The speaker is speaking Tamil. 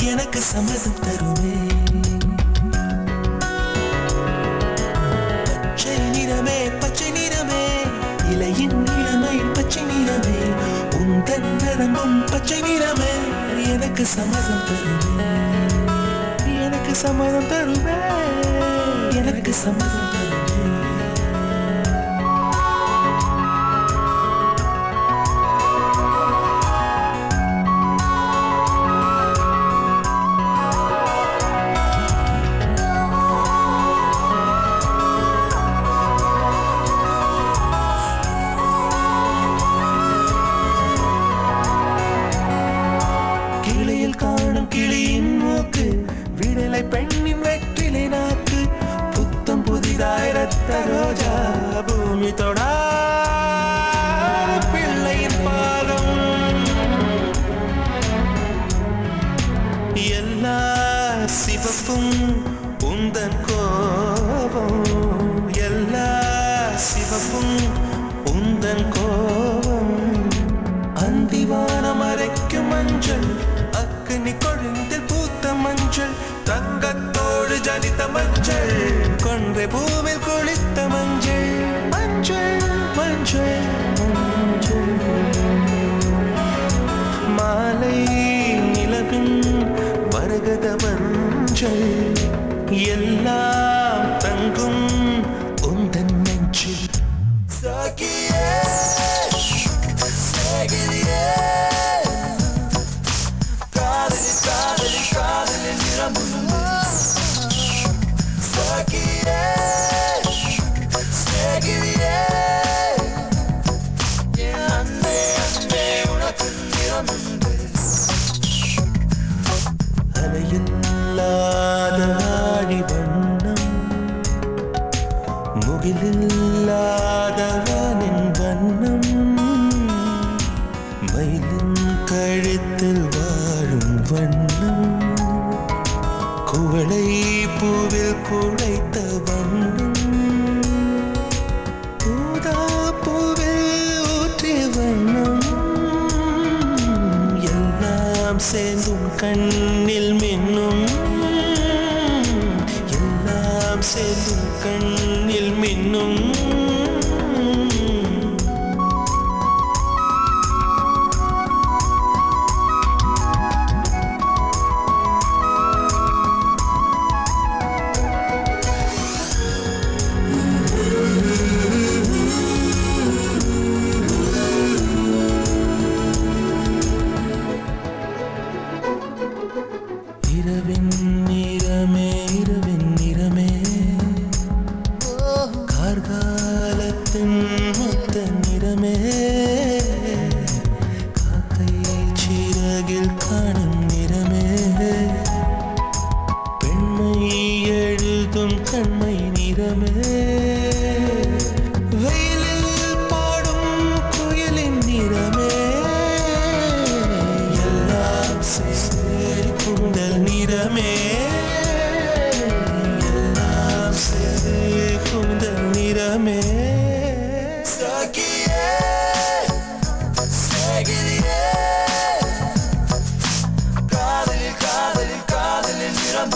எனக்கு சம்மதம் தருமே பச்சை நிறமே இலையின் நிறமை பச்சை நிறமே உந்தன் நரம்பும் பச்சை நிறமே எனக்கு சம்மதம் தருமே எனக்கு சம்மதம் தருமே எனக்கு சம்மதம் தருமே கிளியின் மூக்கு விடலை பெண்ணின் வெற்றிலை நாக்கு புத்தம் புதிதாய் ரத்த ரோஜா பூமி தொடா பிள்ளையின் பாதம் எல்லா சிவப்பும் உந்தன் கோபம் எல்லா சிவப்பும் உந்தன் கோபம் அந்திவானம் அரைக்கும் மஞ்சள் அக்னி கொழுந்தில் பூத்த மஞ்சள் தங்கத்தோடு ஜனித்த மஞ்சள் கொன்றை பூவில் குளித்த மஞ்சள் மஞ்சள் மஞ்சள் மஞ்சள் மாலை நிலவின் மரகத மஞ்சள் எல்லாம் தங்கும் உந்தன் நெஞ்சில் சாகியே சாகியே அலையில்லாத ஆடி வண்ணம் முகிலில்லாத வானின் வண்ணம் மயிலின் கழுத்தில் வாழும் வண்ணம் குவளை பூவில் குழைத்த வண்ணம் பூதா பூவில் ஊற்றிய வண்ணம் எல்லாம் சேர்ந்தும் கண்ணில் மின்னும் எல்லாம் சேர்ந்தும் கண்ணில் மின்னும் இரவின் நிறமே கார்காலத்தின் மொத்த நிறமே காக்கை சிறகில் காணும் நிறமே பெண்மை எழுதும் கண்மை நிறமே வெயிலில் பாடும் குயிலின் நிறமே எல்லாம் சேரி குந்தல் நிறமே எல்லாம் சேரி குந்தல் நிறமே சாகியே சாகியே காதலில் நிறம்